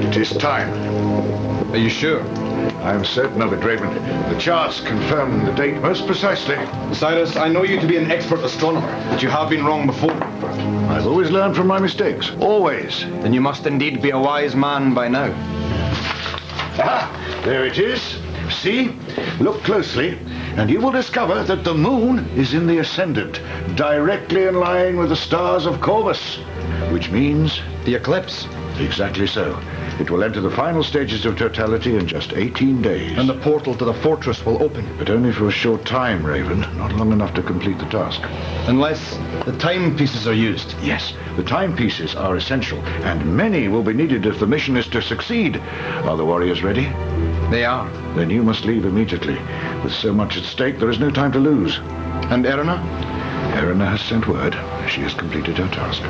It is time. Are you sure? I am certain of it, Raven. The charts confirm the date most precisely. Cyrus, I know you to be an expert astronomer, but you have been wrong before. I've always learned from my mistakes. Always. Then you must indeed be a wise man by now. Ah, there it is. See? Look closely, and you will discover that the moon is in the ascendant, directly in line with the stars of Corvus, which means... The eclipse. Exactly so. It will enter the final stages of totality in just 18 days. And the portal to the fortress will open. But only for a short time, Raven. Not long enough to complete the task. Unless the timepieces are used. Yes, the timepieces are essential, and many will be needed if the mission is to succeed. Are the warriors ready? They are. Then you must leave immediately. With so much at stake, there is no time to lose. And Erina? Erina has sent word. She has completed her task.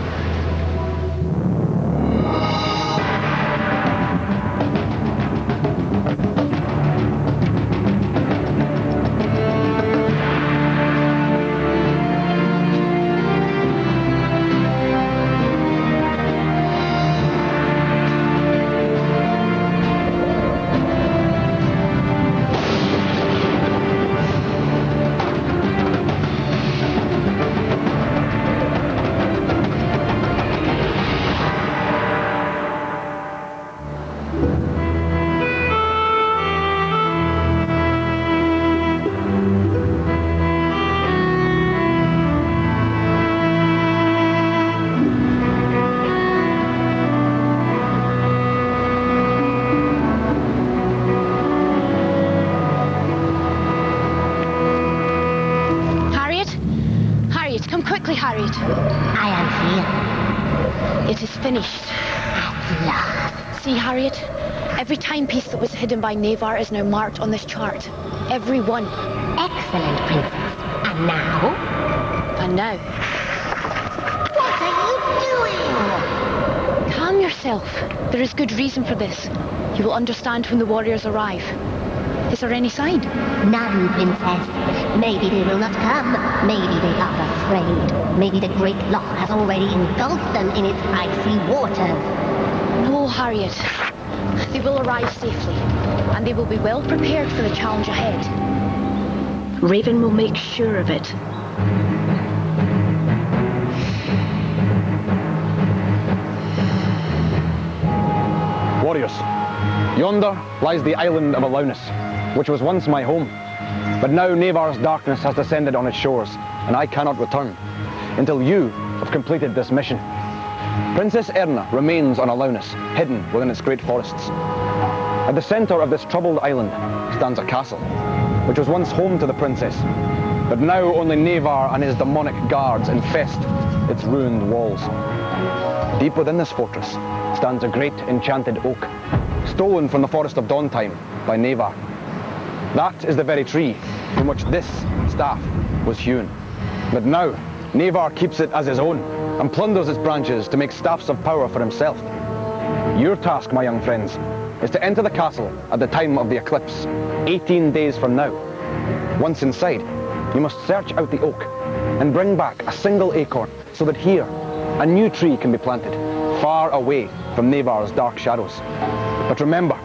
Come quickly, Harriet. I am here. It is finished. At last. See, Harriet? Every timepiece that was hidden by Navar is now marked on this chart. Every one. Excellent, Princess. And now? And now? What are you doing? Calm yourself. There is good reason for this. You will understand when the warriors arrive. Is there any sign? None, Princess. Maybe they will not come. Maybe they are afraid. Maybe the great lock has already engulfed them in its icy waters. No, Harriet. They will arrive safely, and they will be well prepared for the challenge ahead. Raven will make sure of it. Warriors, yonder lies the island of Alaunus, which was once my home. But now Navar's darkness has descended on its shores, and I cannot return until you have completed this mission. Princess Erina remains on Alaunus, hidden within its great forests. At the center of this troubled island stands a castle, which was once home to the princess, but now only Navar and his demonic guards infest its ruined walls. Deep within this fortress stands a great enchanted oak, stolen from the Forest of Dawntime by Navar. That is the very tree from which this staff was hewn. But now, Navar keeps it as his own and plunders its branches to make staffs of power for himself. Your task, my young friends, is to enter the castle at the time of the eclipse, 18 days from now. Once inside, you must search out the oak and bring back a single acorn so that here, a new tree can be planted, far away from Navar's dark shadows. But remember,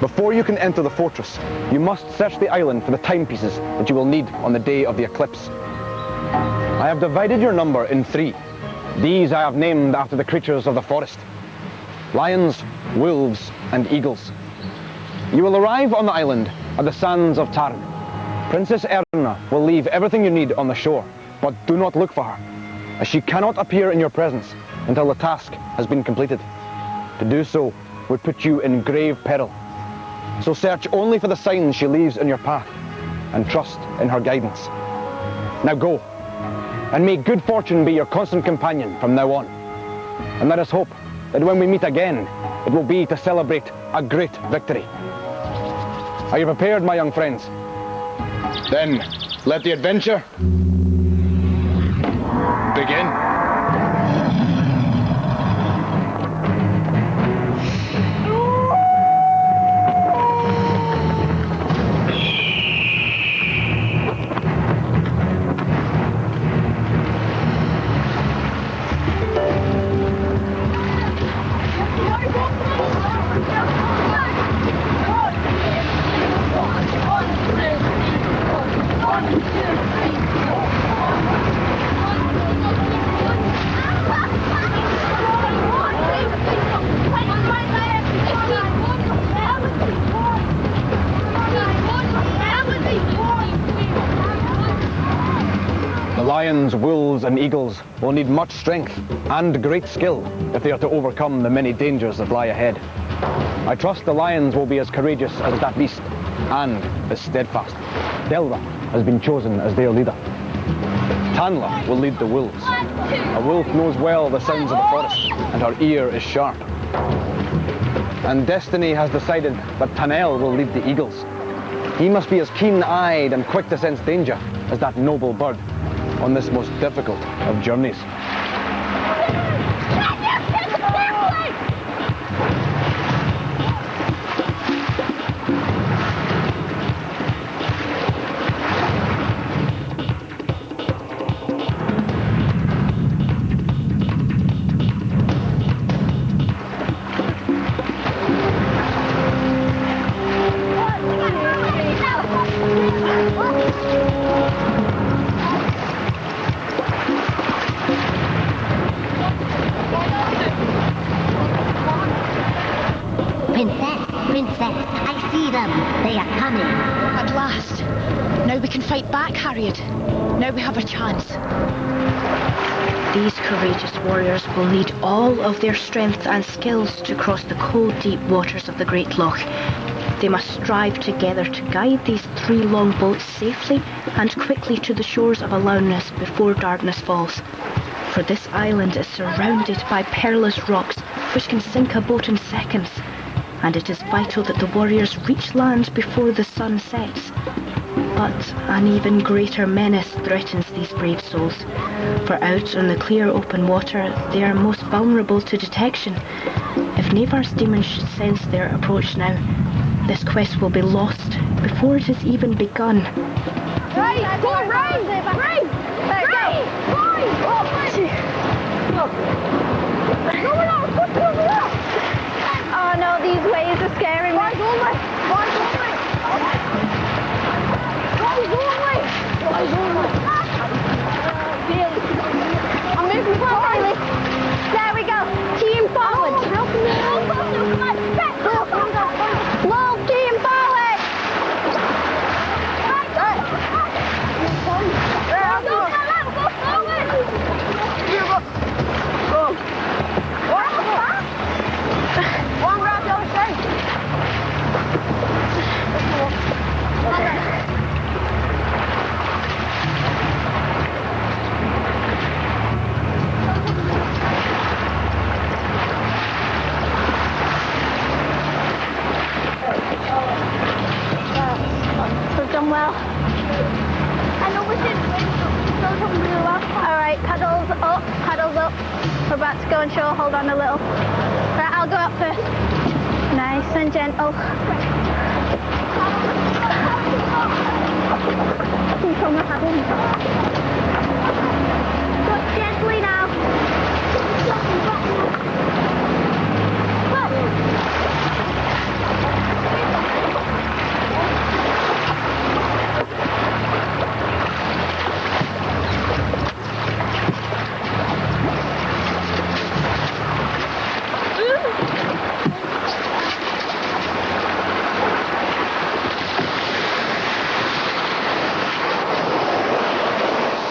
before you can enter the fortress, you must search the island for the timepieces that you will need on the day of the eclipse. I have divided your number in 3. These I have named after the creatures of the forest: lions, wolves, and eagles. You will arrive on the island at the sands of Tarn. Princess Erina will leave everything you need on the shore, but do not look for her, as she cannot appear in your presence until the task has been completed. To do so would put you in grave peril. So search only for the signs she leaves in your path, and trust in her guidance. Now go, and may good fortune be your constant companion from now on. And let us hope that when we meet again, it will be to celebrate a great victory. Are you prepared, my young friends? Then, let the adventure begin. lions, wolves and eagles will need much strength and great skill if they are to overcome the many dangers that lie ahead. I trust the lions will be as courageous as that beast and as steadfast. Delva has been chosen as their leader. Tanla will lead the wolves. A wolf knows well the sounds of the forest, and her ear is sharp. And destiny has decided that Tanel will lead the eagles. He must be as keen-eyed and quick to sense danger as that noble bird on this most difficult of journeys. Princess, I see them. They are coming. At last. Now we can fight back, Harriet. Now we have a chance. These courageous warriors will need all of their strength and skills to cross the cold, deep waters of the Great Loch. They must strive together to guide these 3 long boats safely and quickly to the shores of Allowness before darkness falls. For this island is surrounded by perilous rocks which can sink a boat in seconds. And it is vital that the warriors reach land before the sun sets. But an even greater menace threatens these brave souls, for out on the clear open water they are most vulnerable to detection. If Navar's demons should sense their approach now, this quest will be lost before it has even begun. Right, go on, right, right, oh no, these waves are scaring me. I'm moving forward. There we go. Team forward. Move, team forward. One grab over straight. We've done well. I know we did really well. Alright, paddles up, paddles up. We're about to go on shore, hold on a little. Right, I'll go up first. Nice and gentle. Control my paddles. Go gently now.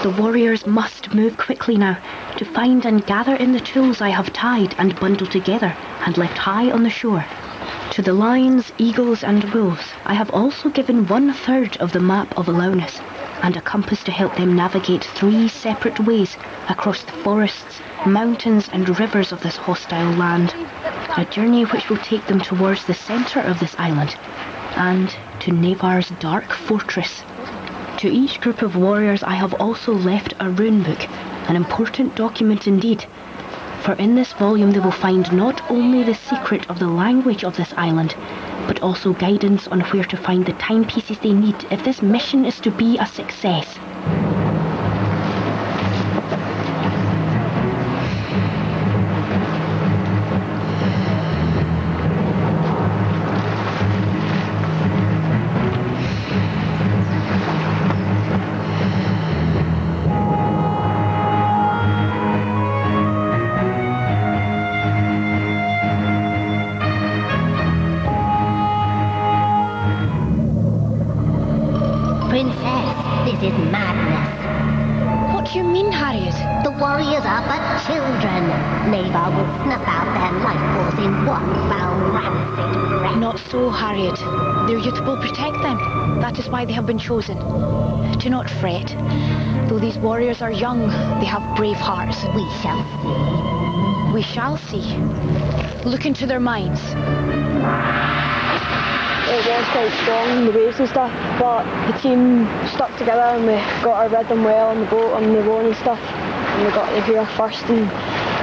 The warriors must move quickly now to find and gather in the tools I have tied and bundled together and left high on the shore. To the lions, eagles and wolves, I have also given 1/3 of the map of Allowness and a compass to help them navigate 3 separate ways across the forests, mountains and rivers of this hostile land. A journey which will take them towards the centre of this island and to Navar's dark fortress. To each group of warriors I have also left a rune book, an important document indeed. For in this volume they will find not only the secret of the language of this island, but also guidance on where to find the timepieces they need if this mission is to be a success. Princess, this is my do you mean, Harriet? The warriors are but children. Navar will snuff out their life force in one foul rancid breath. Not so, Harriet. Their youth will protect them. That is why they have been chosen. Do not fret. Though these warriors are young, they have brave hearts. We shall see. We shall see. Look into their minds. It was quite strong, the waves and stuff, but the team stuck together and we got our rhythm well on the boat, on the lawn and stuff, and we got here first, and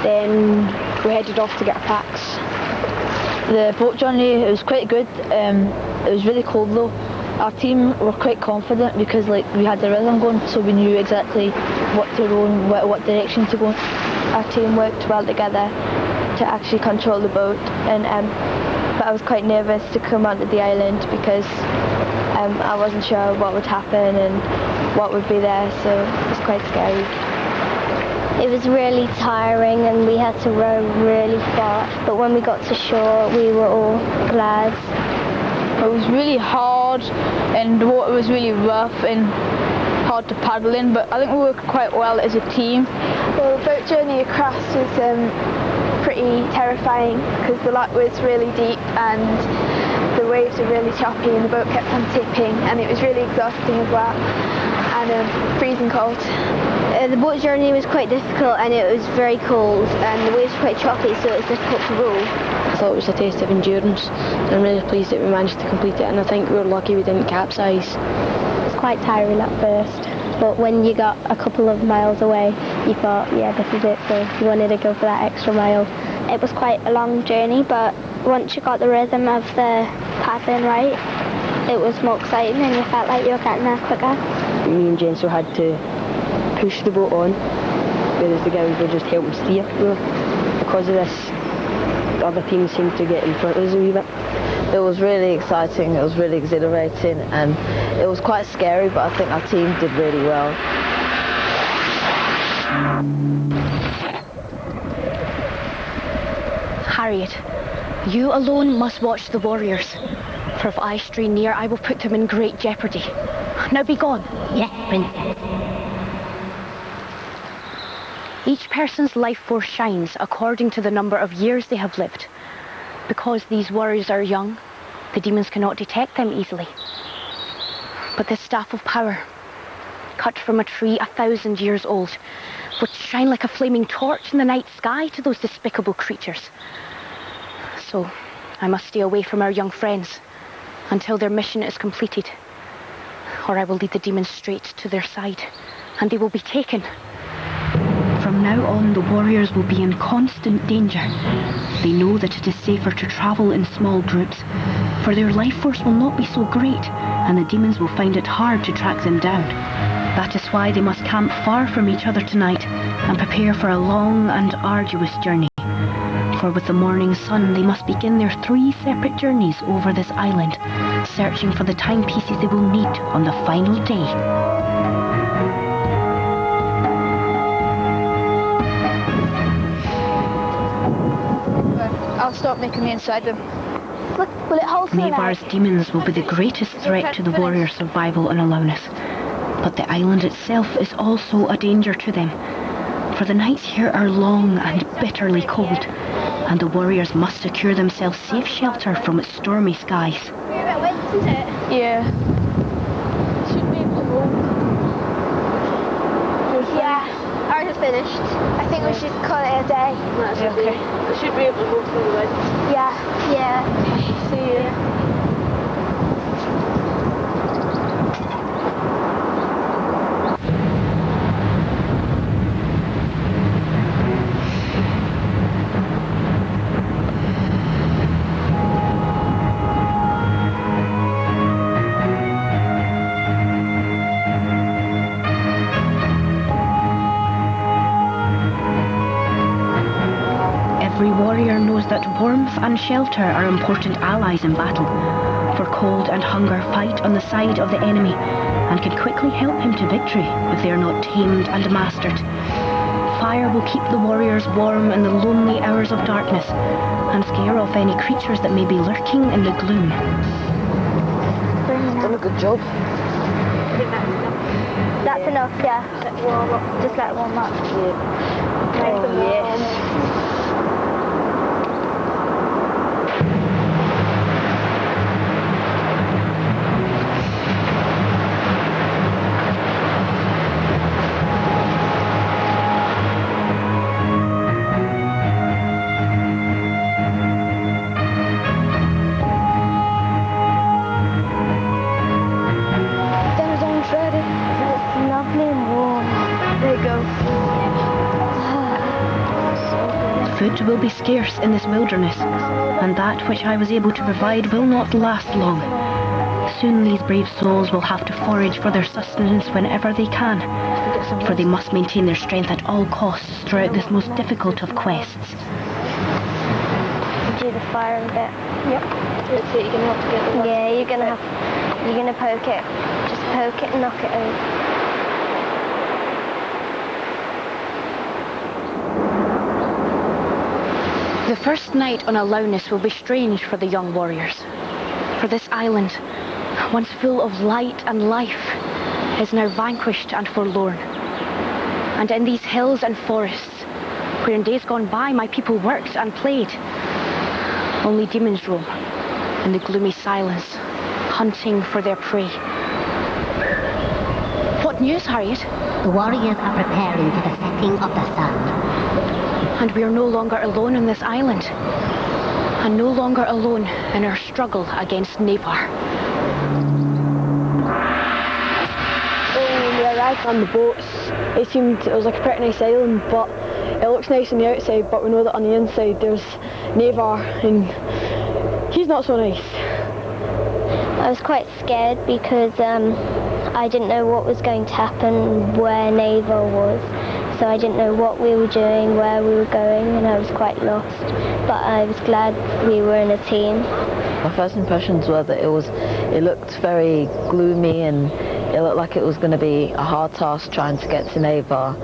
then we headed off to get our packs. The boat journey, it was quite good. It was really cold though. Our team were quite confident because we had the rhythm going, so we knew exactly what to row and what direction to go. Our team worked well together to actually control the boat, and but I was quite nervous to come onto the island because I wasn't sure what would happen and what would be there, so it was quite scary. It was really tiring and we had to row really far, but when we got to shore we were all glad. It was really hard and the water was really rough and hard to paddle in, but I think we worked quite well as a team. Well, the boat journey across was pretty terrifying because the loch was really deep and the waves were really choppy and the boat kept on tipping, and it was really exhausting as well, and freezing cold. The boat journey was quite difficult and it was very cold and the waves were quite choppy, so it was difficult to row. I thought it was a test of endurance and I'm really pleased that we managed to complete it, and I think we were lucky we didn't capsize. It was quite tiring at first, but when you got a couple of miles away you thought, yeah, this is it, so you wanted to go for that extra mile. It was quite a long journey, but once you got the rhythm of the paddling right, it was more exciting and you felt like you were getting there quicker. Me and Jenso had to push the boat on, whereas the guys were just helping steer. Because of this, the other teams seemed to get in front of us a wee bit. It was really exciting, it was really exhilarating, and it was quite scary, but I think our team did really well. Harriet, you alone must watch the warriors, for if I stray near, I will put them in great jeopardy. Now be gone. Yes, Princess. Each person's life force shines according to the number of years they have lived. Because these warriors are young, the demons cannot detect them easily. But this staff of power, cut from a tree 1,000 years old, would shine like a flaming torch in the night sky to those despicable creatures. So, I must stay away from our young friends until their mission is completed, or I will lead the demons straight to their side, and they will be taken. From now on, the warriors will be in constant danger. They know that it is safer to travel in small groups, for their life force will not be so great, and the demons will find it hard to track them down. That is why they must camp far from each other tonight and prepare for a long and arduous journey. For with the morning sun, they must begin their 3 separate journeys over this island, searching for the timepieces they will need on the final day. I'll stop making the inside them. Look, will it hold me? Navar's demons will be the greatest threat to the warriors' survival on Alaunus. But the island itself is also a danger to them. For the nights here are long and bitterly cold, and the warriors must secure themselves safe shelter from its stormy skies. We're at Wentz, is it? Yeah. Should be able to go. Yeah, ours is finished. I think we should call it a day. Okay. I should be able to go through the woods. Yeah. See you. Every warrior knows that warmth and shelter are important allies in battle, for cold and hunger fight on the side of the enemy and can quickly help him to victory if they are not tamed and mastered. Fire will keep the warriors warm in the lonely hours of darkness and scare off any creatures that may be lurking in the gloom. Done a good job. I think that's enough. That's enough, yeah. Let it warm up. Just let it warm up. Yeah. Nice and warm. Food will be scarce in this wilderness, and that which I was able to provide will not last long. Soon these brave souls will have to forage for their sustenance whenever they can, for they must maintain their strength at all costs throughout this most difficult of quests. Do the fire a bit. Yep. That's it, you're gonna have to get the Yeah, you're gonna poke it. Just poke it and knock it over. The first night on Allowness will be strange for the young warriors, for this island, once full of light and life, is now vanquished and forlorn. And in these hills and forests, where in days gone by my people worked and played, only demons roam in the gloomy silence, hunting for their prey. What news, Harriet? The warriors are preparing for the setting of the sun. And we are no longer alone on this island, and no longer alone in our struggle against Navar. When we arrived on the boats, it was like a pretty nice island, but it looks nice on the outside, but we know that on the inside there's Navar, and he's not so nice. I was quite scared because I didn't know what was going to happen where Navar was. So I didn't know what we were doing, where we were going, and I was quite lost. But I was glad we were in a team. My first impressions were that it looked very gloomy, and it looked like it was going to be a hard task trying to get to Navar.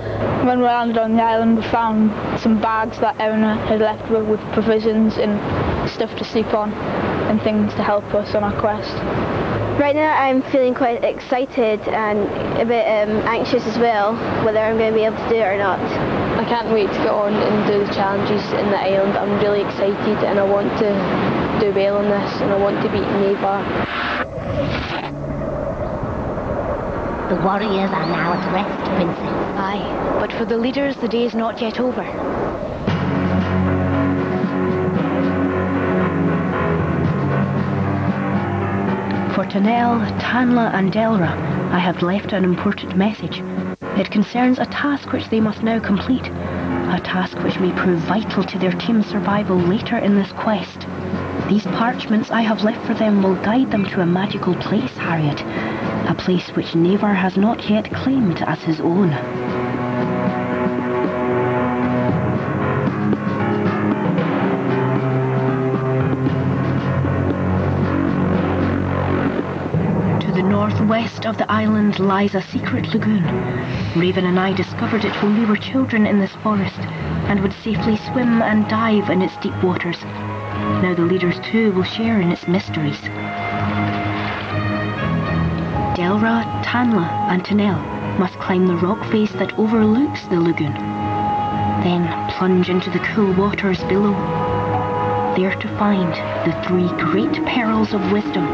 When we landed on the island, we found some bags that Eleanor had left with provisions and stuff to sleep on and things to help us on our quest. Right now I'm feeling quite excited and a bit anxious as well, whether I'm going to be able to do it or not. I can't wait to get on and do the challenges in the island. I'm really excited and I want to do well on this and I want to beat Navar. The warriors are now at rest, Princess. Aye, but for the leaders the day is not yet over. For Tanel, Tanla and Delra, I have left an important message. It concerns a task which they must now complete, a task which may prove vital to their team's survival later in this quest. These parchments I have left for them will guide them to a magical place, Harriet, a place which Navar has not yet claimed as his own. Northwest of the island lies a secret lagoon. Raven and I discovered it when we were children in this forest and would safely swim and dive in its deep waters. Now the leaders too will share in its mysteries. Delra, Tanla and Tanel must climb the rock face that overlooks the lagoon. Then plunge into the cool waters below, there to find the 3 great pearls of wisdom.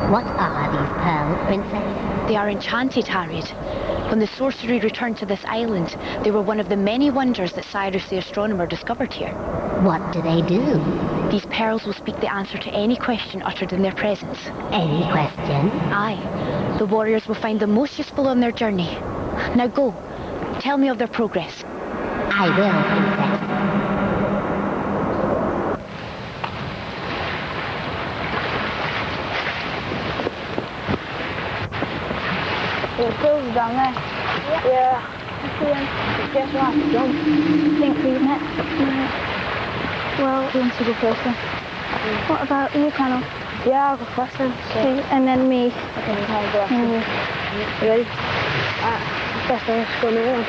What are these pearls, Princess? They are enchanted, Harriet. When the sorcery returned to this island, they were one of the many wonders that Cyrus the astronomer discovered here. What do they do? These pearls will speak the answer to any question uttered in their presence. Any question? Aye. The warriors will find them most useful on their journey. Now go. Tell me of their progress. I will, Princess. The pearls down there. Yeah. I see them. Guess what? Jump. Think we've met. No. Well, Who wants to go first then? what about you, Colonel? Yeah, I'll go first then. Okay, and then me. Okay, we can go after. And you. You ready? First I'll just go on the one.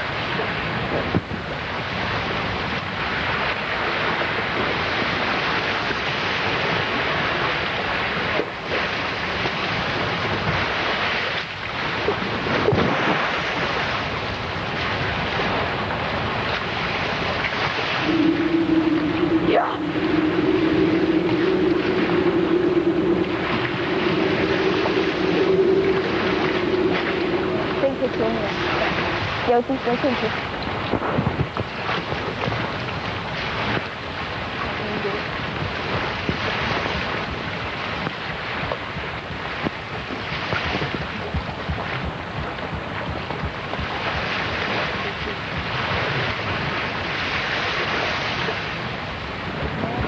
Come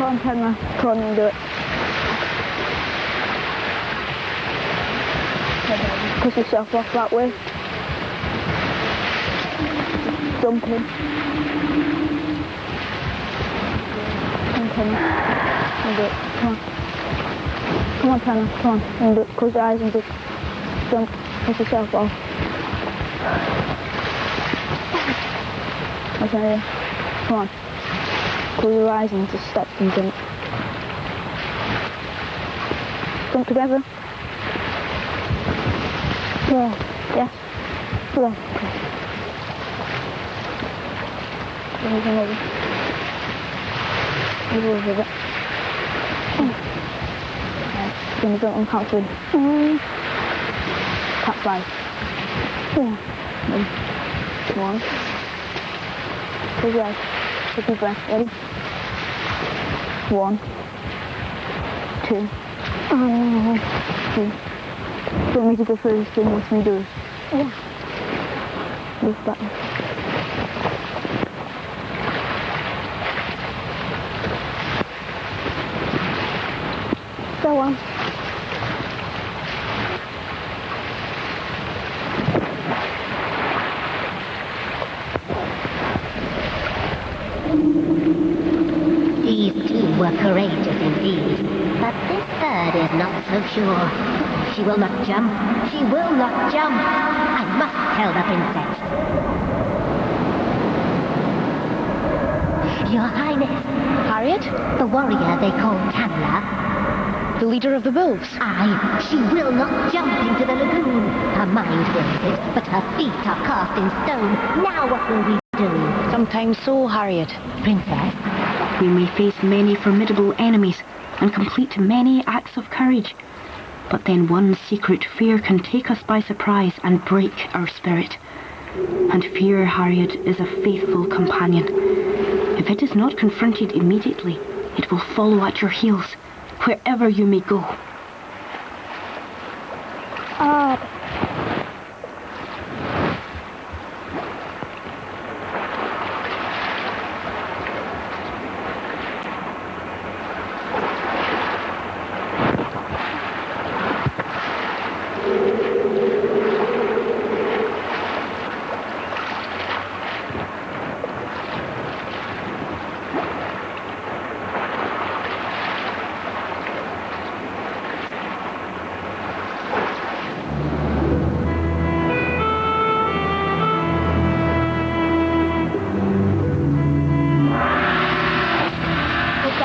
on, Penma. Come on and do it. Push yourself off that way. Jump in. Come on, Penma. And do it. Come on. Come on, Penma. Come on. And do it. Close your eyes and do it. Jump. Push yourself off. Okay. Come on. Close your eyes and just step and jump. Jump together. Yeah. Yes. Yeah. Okay. Move over a bit. Then you jump on count three. Count five. Yeah. 1. Close your eyes. Take a deep breath. Ready? 1, 2, 3. Do you want me to go further still and watch me do it? Yeah. Move back. Go on. These two were courageous indeed, but this third is not so sure. She will not jump. She will not jump. I must tell the princess. Your Highness. Harriet? The warrior they call Tamla. The leader of the wolves? Aye, she will not jump into the lagoon. Her mind wills it, but her feet are cast in stone. Now what will we do? Sometimes so, Harriet. Princess? We may face many formidable enemies and complete many acts of courage. But then one secret fear can take us by surprise and break our spirit. And fear, Harriet, is a faithful companion. If it is not confronted immediately, it will follow at your heels, wherever you may go.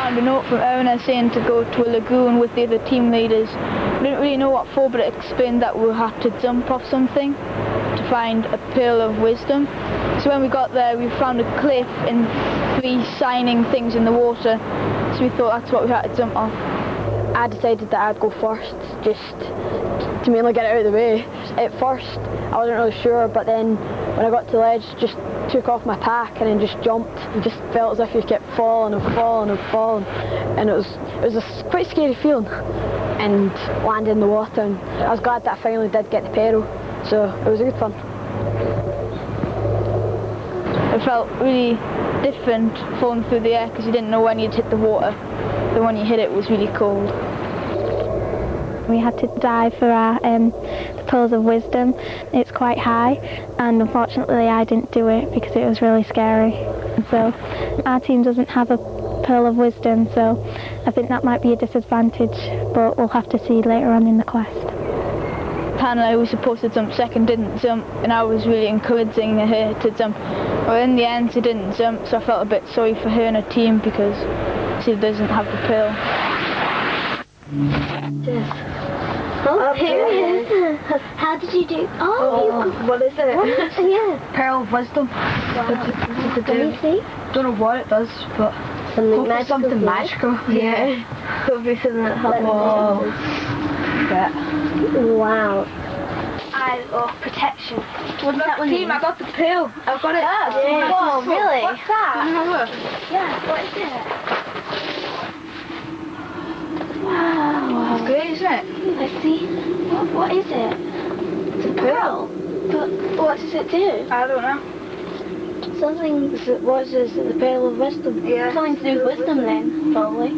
A note from Erna saying to go to a lagoon with the other team leaders. We didn't really know what for, but it explained that we had to jump off something to find a pearl of wisdom. So when we got there, we found a cliff and 3 shining things in the water, so we thought that's what we had to jump off. I decided that I'd go first, just to mainly get it out of the way. At first, I wasn't really sure, but then when I got to the ledge, just took off my pack and then just jumped. You just felt as if you kept falling and falling and falling, and it was a quite scary feeling. And landed in the water, and I was glad that I finally did get the pearl, so it was a good fun. It felt really different falling through the air because you didn't know when you'd hit the water. Then when you hit it, it was really cold. We had to dive for our the Pearls of Wisdom. It's quite high, and unfortunately I didn't do it because it was really scary. So our team doesn't have a Pearl of Wisdom, so I think that might be a disadvantage, but we'll have to see later on in the quest. Hannah, who was supposed to jump second, didn't jump, and I was really encouraging her to jump. But in the end, she didn't jump, so I felt a bit sorry for her and her team because she doesn't have the pearl. Oh, here it is. How did you do? What is it? Yeah. Pearl of Wisdom. What do you see? Don't know what it does, but something magical. Yeah. Hopefully something that helps. Wow. guide or protection. What's that one? Team, I got the pill. I've got it. Yeah. Whoa, really? What's that? Yeah, what is it? Wow. It's great, isn't it? Let's see. What is it? It's a pill. But what does it do? I don't know. Something. What is this? The Pearl of Wisdom? Yeah. Something to do with wisdom then, probably.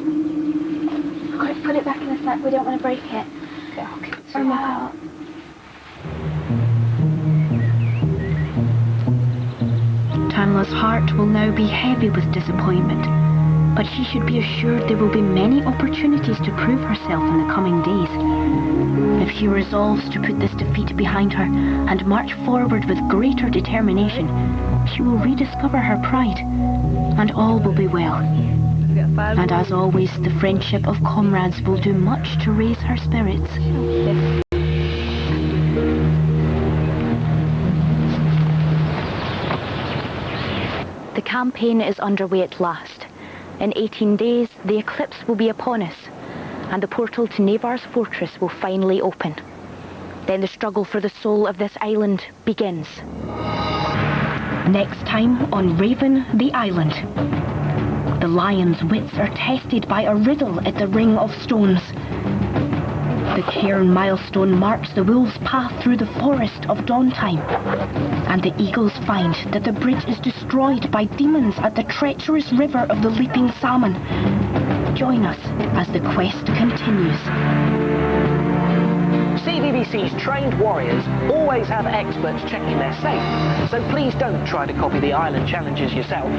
I've got to put it back in the sack. We don't want to break it. Okay. Oh my God. Tanla's heart will now be heavy with disappointment, but she should be assured there will be many opportunities to prove herself in the coming days. If she resolves to put this defeat behind her and march forward with greater determination, she will rediscover her pride, and all will be well. And as always, the friendship of comrades will do much to raise her spirits. The campaign is underway at last. In 18 days, the eclipse will be upon us, and the portal to Navar's fortress will finally open. Then the struggle for the soul of this island begins. Next time on Raven the Island. The lion's wits are tested by a riddle at the Ring of Stones. The cairn milestone marks the wolf's path through the forest of Dawntime. And the eagles find that the bridge is destroyed by demons at the treacherous river of the Leaping Salmon. Join us as the quest continues. CBBC's trained warriors always have experts checking their safe, so please don't try to copy the island challenges yourself.